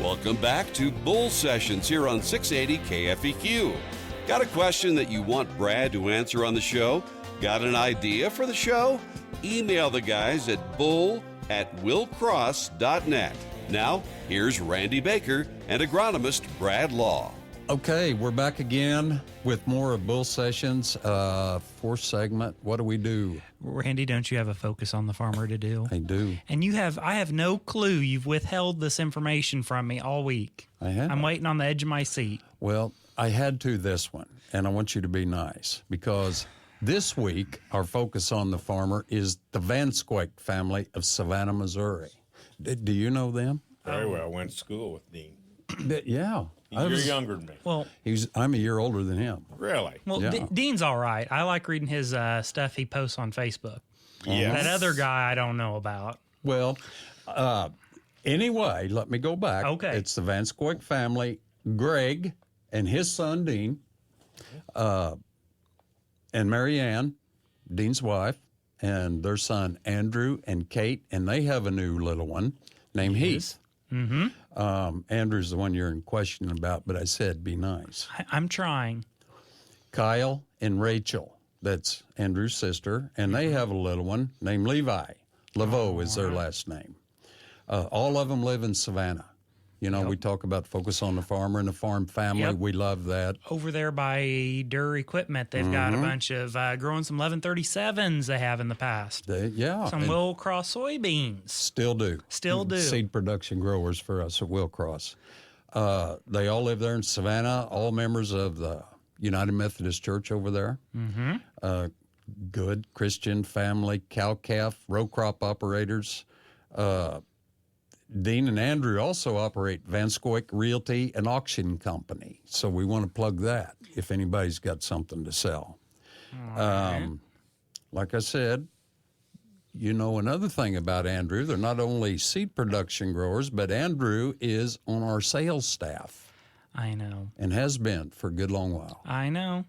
Welcome back to Bull Sessions here on 680 KFEQ. Got a question that you want Brad to answer on the show? Got an idea for the show? Email the guys at bull@willcross.net. Now, here's Randy Baker and agronomist Brad Law. Okay, we're back again with more of Bull Sessions. Fourth segment. What do we do? Randy, don't you have a focus on the farmer to do? I do. And I have no clue. You've withheld this information from me all week. I have. I'm waiting on the edge of my seat. Well, I had to this one, and I want you to be nice because this week our focus on the farmer is the VabSchoiack family of Savannah, Missouri. Do you know them? Very well. I went to school with Dean. Yeah. You're younger than me. Well, I'm a year older than him. Really? well, Yeah. Dean's all right. I like reading his stuff he posts on Facebook. Yes. That other guy I don't know about. Well, anyway, let me go back. Okay. It's the VabSchoiack family, Greg and his son, Dean, and Mary Ann, Dean's wife, and their son, Andrew and Kate, and they have a new little one named Heath. Mm-hmm. Andrew's the one you're in question about, but I said be nice. I'm trying. Kyle and Rachel, that's Andrew's sister, and they have a little one named Levi. Laveau is their last name. All of them live in Savannah. You know, we talk about focus on the farmer and the farm family. Yep. We love that. Over there by Durr Equipment, they've got a bunch of growing some 1137s they have in the past. Some and Will Cross soybeans. still do. Still do. Seed production growers for us at Will Cross. They all live there in Savannah, all members of the United Methodist Church over there. Mm-hmm. Good Christian family, cow-calf, row crop operators. Dean and Andrew also operate VabSchoiack Realty and Auction Company, so we want to plug that if anybody's got something to sell. Like I said, you know another thing about Andrew, they're not only seed production growers, but Andrew is on our sales staff I know. and has been for a good long while. I know.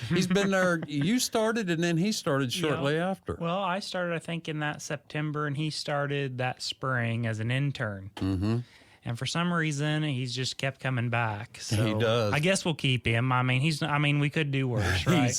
He's been there. You started, and then he started shortly after. Well, I started, I think, in that September, and he started that spring as an intern. Mm-hmm. And for some reason, he's just kept coming back. So He does. I guess we'll keep him. I mean, we could do worse, right?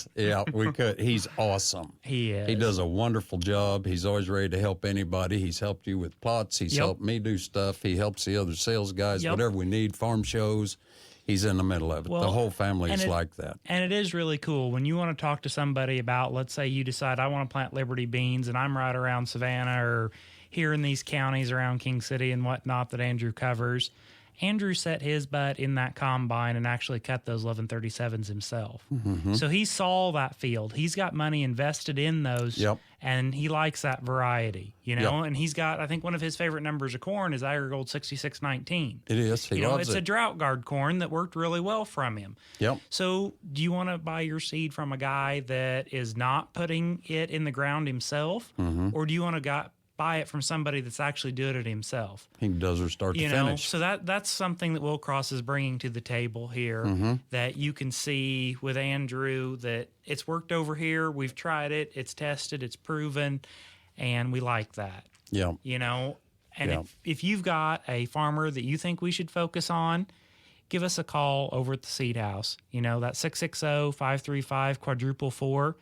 We could. He's awesome. He is. He does a wonderful job. He's always ready to help anybody. He's helped you with plots. He's helped me do stuff. He helps the other sales guys, whatever we need, farm shows. He's in the middle of it. Well, the whole family is like that. And it is really cool when you want to talk to somebody about, let's say you decide I want to plant Liberty beans and I'm right around Savannah or here in these counties around King City and whatnot that Andrew covers. Andrew set his butt in that combine and actually cut those 1137s himself. Mm-hmm. So he saw that field. He's got money invested in those, and he likes that variety, you know. And he's got, I think one of his favorite numbers of corn is AgriGold 6619. It is. He loves it's a drought guard corn that worked really well from him. Yep. So do you want to buy your seed from a guy that is not putting it in the ground himself, or do you want to buy it from somebody that's actually doing it himself? He does her start to finish. So that's something that Will Cross is bringing to the table here that you can see with Andrew that it's worked over here. We've tried it. It's tested. It's proven. And we like that. Yeah. You know, and if you've got a farmer that you think we should focus on, give us a call over at the Seed House. You know, that 660-535-444.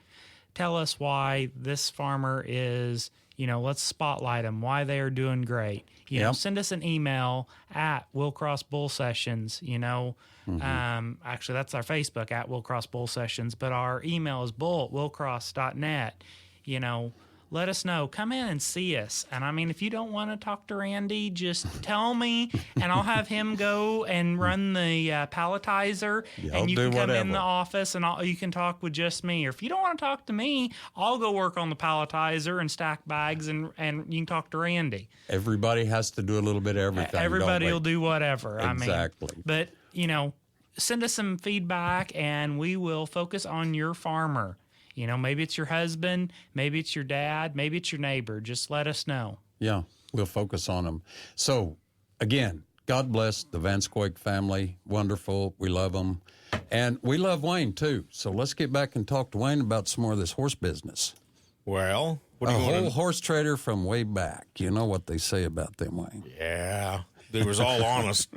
Tell us why this farmer is, you know, let's spotlight them, why they are doing great. You know, send us an email at Will Cross Bull Sessions, you know. Actually, that's our Facebook, at Will Cross Bull Sessions, but our email is bull@willcross.net. You know, let us know. Come in and see us. And I mean, if you don't want to talk to Randy, just tell me, and I'll have him go and run the palletizer, and you can come in the office, and you can talk with just me. Or if you don't want to talk to me, I'll go work on the palletizer and stack bags, and you can talk to Randy. Everybody has to do a little bit of everything. Everybody will do whatever. Exactly. I mean, but, you know, send us some feedback, and we will focus on your farmer. You know, maybe it's your husband, maybe it's your dad, maybe it's your neighbor. Just let us know. Yeah, we'll focus on them. So, again, God bless the VabSchoiack family. Wonderful. We love them. And we love Wayne, too. So let's get back and talk to Wayne about some more of this horse business. Well, what do a you want whole horse trader from way back. You know what they say about them, Wayne. Yeah. They was all honest.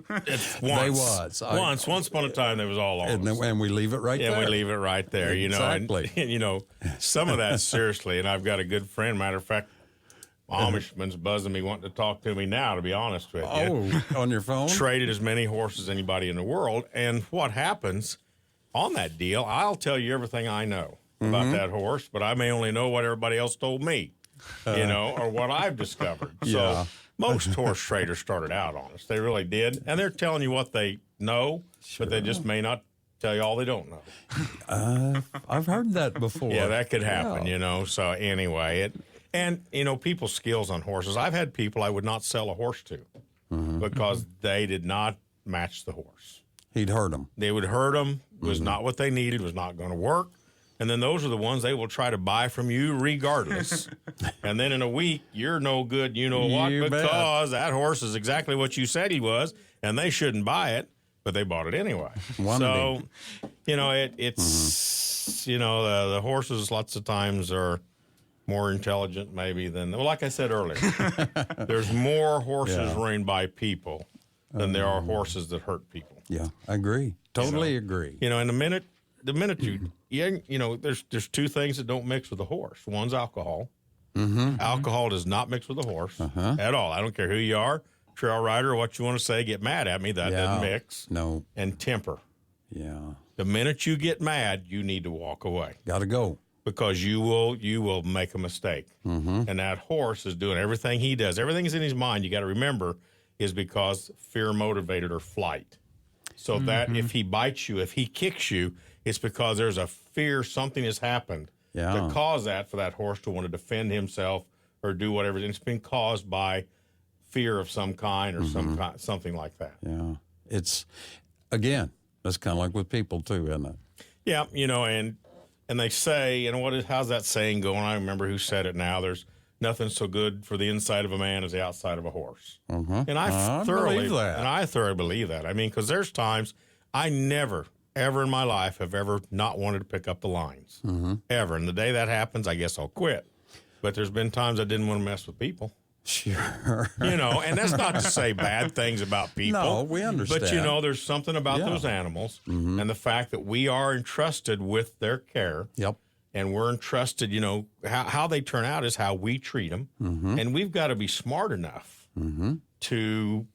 Once upon a time, they was all honest. And we leave it right there. Yeah, we leave it right there. Exactly. You know, some of that seriously. And I've got a good friend. Matter of fact, Amishman's buzzing me, wanting to talk to me now. To be honest with you, on your phone. Traded as many horses as anybody in the world. And what happens on that deal? I'll tell you everything I know about that horse, but I may only know what everybody else told me. Or what I've discovered. So most horse traders started out honest. They really did. And they're telling you what they know, but they just may not tell you all they don't know. I've heard that before. Yeah, that could happen, So anyway, people's skills on horses. I've had people I would not sell a horse to because they did not match the horse. He'd hurt them. They would hurt them, was not what they needed, was not going to work. And then those are the ones they will try to buy from you regardless. And then in a week, you're no good, because that horse is exactly what you said he was, and they shouldn't buy it, but they bought it anyway. The horses lots of times are more intelligent maybe than, like I said earlier, there's more horses ran by people than there are horses that hurt people. Yeah, I agree. Totally agree. And the minute there's two things that don't mix with a horse. One's alcohol. Alcohol does not mix with a horse at all. I don't care who you are, trail rider, or what you want to say, get mad at me. That doesn't mix. No. And temper. Yeah. The minute you get mad, you need to walk away. Got to go. Because you will make a mistake. And that horse is doing everything he does. Everything is in his mind, you got to remember, is because fear motivated or flight. So that if he bites you, if he kicks you, it's because there's a fear something has happened to cause that for that horse to want to defend himself or do whatever. And it's been caused by fear of some kind or something like that. Yeah. It's, again, that's kind of like with people too, isn't it? Yeah, and they say, how's that saying going? I remember who said it now. There's nothing so good for the inside of a man as the outside of a horse. And I thoroughly believe that. I mean, because there's times I never ever in my life have ever not wanted to pick up the lines. Ever. And the day that happens, I guess I'll quit. But there's been times I didn't want to mess with people. Sure. And that's not to say bad things about people. No, we understand. But, there's something about those animals and the fact that we are entrusted with their care. Yep. And we're entrusted, how they turn out is how we treat them. And we've got to be smart enough to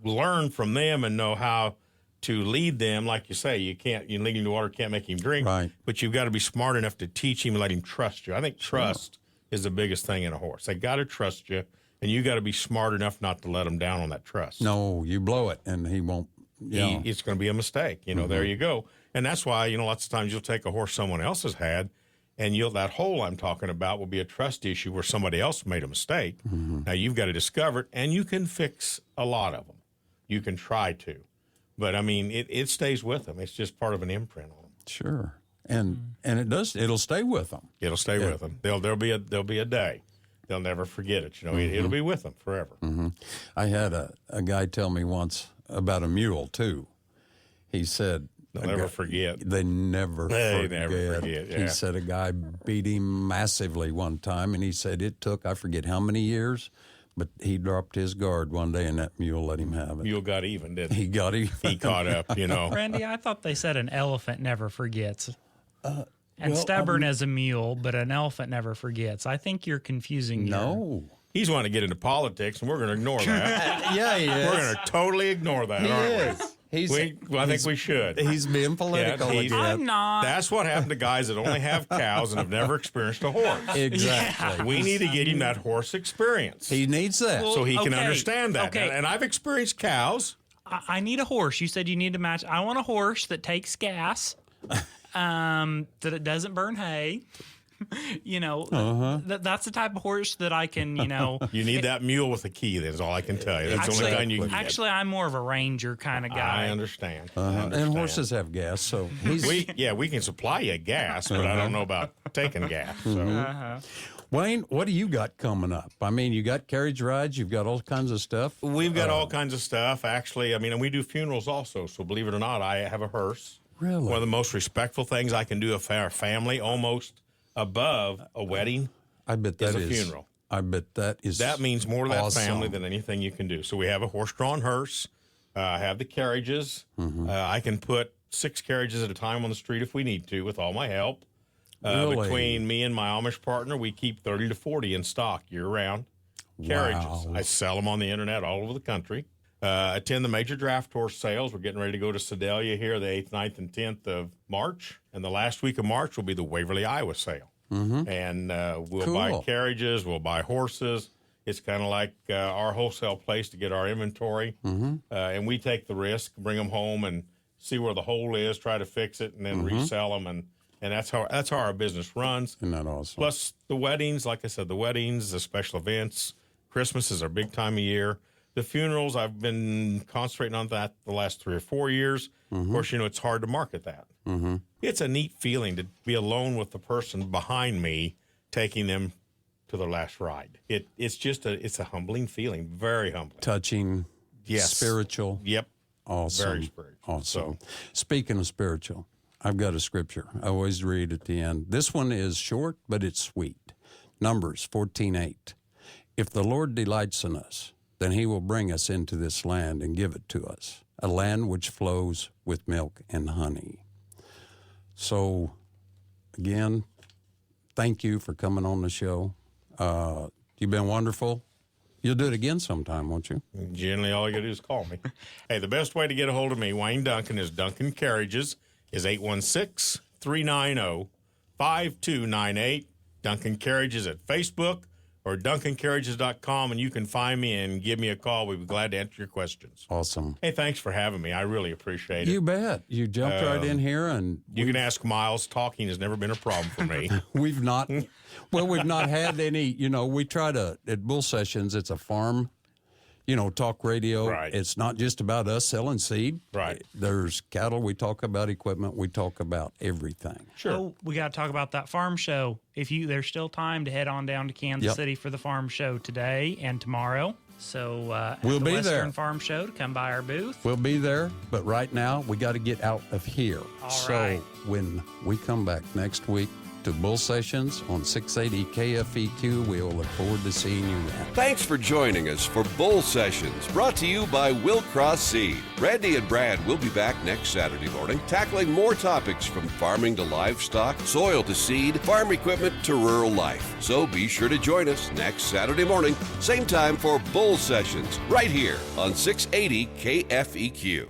learn from them and know how to lead them. Like you say, you lead him to water, can't make him drink. Right. But you've got to be smart enough to teach him and let him trust you. I think trust is the biggest thing in a horse. They got to trust you, and you got to be smart enough not to let him down on that trust. No, you blow it, and he won't. It's going to be a mistake. There you go. And that's why, lots of times you'll take a horse someone else has had, and that hole I'm talking about will be a trust issue where somebody else made a mistake. Now, you've got to discover it, and you can fix a lot of them. You can try to. But, I mean, it stays with them. It's just part of an imprint on them. Sure. And it'll stay with them. It'll stay with them. There'll be a day. They'll never forget it. It'll be with them forever. I had a guy tell me once about a mule, too. He said... They'll never forget. They never forget. Yeah. He said a guy beat him massively one time, and he said it took, I forget how many years, but he dropped his guard one day, and that mule let him have it. Mule got even, didn't he? He got even. He caught up, Randy, I thought they said an elephant never forgets. Stubborn as a mule, but an elephant never forgets. I think you're confusing. No. He's wanting to get into politics, and we're going to ignore that. Yeah, he is. We're going to totally ignore that, aren't we? I think we should. He's being political again. I'm not. That's what happened to guys that only have cows and have never experienced a horse. Exactly. Yeah. We need to get him that horse experience. He needs that. So he can understand that. Okay. And I've experienced cows. I need a horse. You said you need to match. I want a horse that takes gas, that it doesn't burn hay. That's the type of horse that I can, You need that mule with a key, that's all I can tell you. That's the only kind you can get. Actually, I'm more of a ranger kind of guy. I understand. And horses have gas, so we can supply you gas, but I don't know about taking gas. So. Wayne, what do you got coming up? I mean, you got carriage rides, you've got all kinds of stuff. We've got all kinds of stuff, actually. I mean, and we do funerals also, so believe it or not, I have a hearse. Really? One of the most respectful things I can do for our family, almost above a wedding, I bet that is a funeral. I bet that means more to that awesome. family than anything you can do. So we have a horse-drawn hearse. I have the carriages. I can put 6 carriages at a time on the street if we need to with all my help. Really? Between me and my Amish partner, we keep 30 to 40 in stock year-round. Carriages. Wow. I sell them on the internet all over the country. Attend the major draft horse sales. We're getting ready to go to Sedalia here the 8th, 9th, and 10th of March. And the last week of March will be the Waverly, Iowa sale. And we'll Cool. buy carriages. We'll buy horses. It's kind of like our wholesale place to get our inventory. And we take the risk, bring them home and see where the hole is, try to fix it, and then resell them. And that's how our business runs. Isn't that awesome? Plus the weddings, like I said, the special events. Christmas is our big time of year. The funerals, I've been concentrating on that the last 3 or 4 years. Of course, it's hard to market that. It's a neat feeling to be alone with the person behind me, taking them to their last ride. It's a humbling feeling, very humbling. Touching, Yes. spiritual. Yep. Awesome. Very spiritual. Awesome. So- Speaking of spiritual, I've got a scripture I always read at the end. This one is short, but it's sweet. Numbers 14:8. If the Lord delights in us, then he will bring us into this land and give it to us, a land which flows with milk and honey. So, again, thank you for coming on the show. You've been wonderful. You'll do it again sometime, won't you? Generally, all you got to do is call me. Hey, the best way to get a hold of me, Wayne Duncan, is Duncan Carriages, is 816-390-5298. Duncan Carriages at Facebook or DuncanCarriages.com, and you can find me and give me a call. We'd be glad to answer your questions. Awesome. Hey, thanks for having me. I really appreciate it. You bet. You jumped right in here, and You can ask Miles. Talking has never been a problem for me. we've not had any, we try to, at Bull Sessions, it's a farm, talk radio. Right. It's not just about us selling seed. Right. There's cattle. We talk about equipment. We talk about everything. Sure. Oh, we got to talk about that farm show. There's still time to head on down to Kansas Yep. City for the farm show today and tomorrow. So at We'll the be Western there. Farm Show to come by our booth. We'll be there, but right now we got to get out of here. All so right. when we come back next week to Bull Sessions on 680 KFEQ, we'll look forward to seeing you then. Thanks for joining us for Bull Sessions, brought to you by Wilcross Seed. Randy and Brad will be back next Saturday morning, tackling more topics from farming to livestock, soil to seed, farm equipment to rural life. So be sure to join us next Saturday morning, same time for Bull Sessions, right here on 680 KFEQ.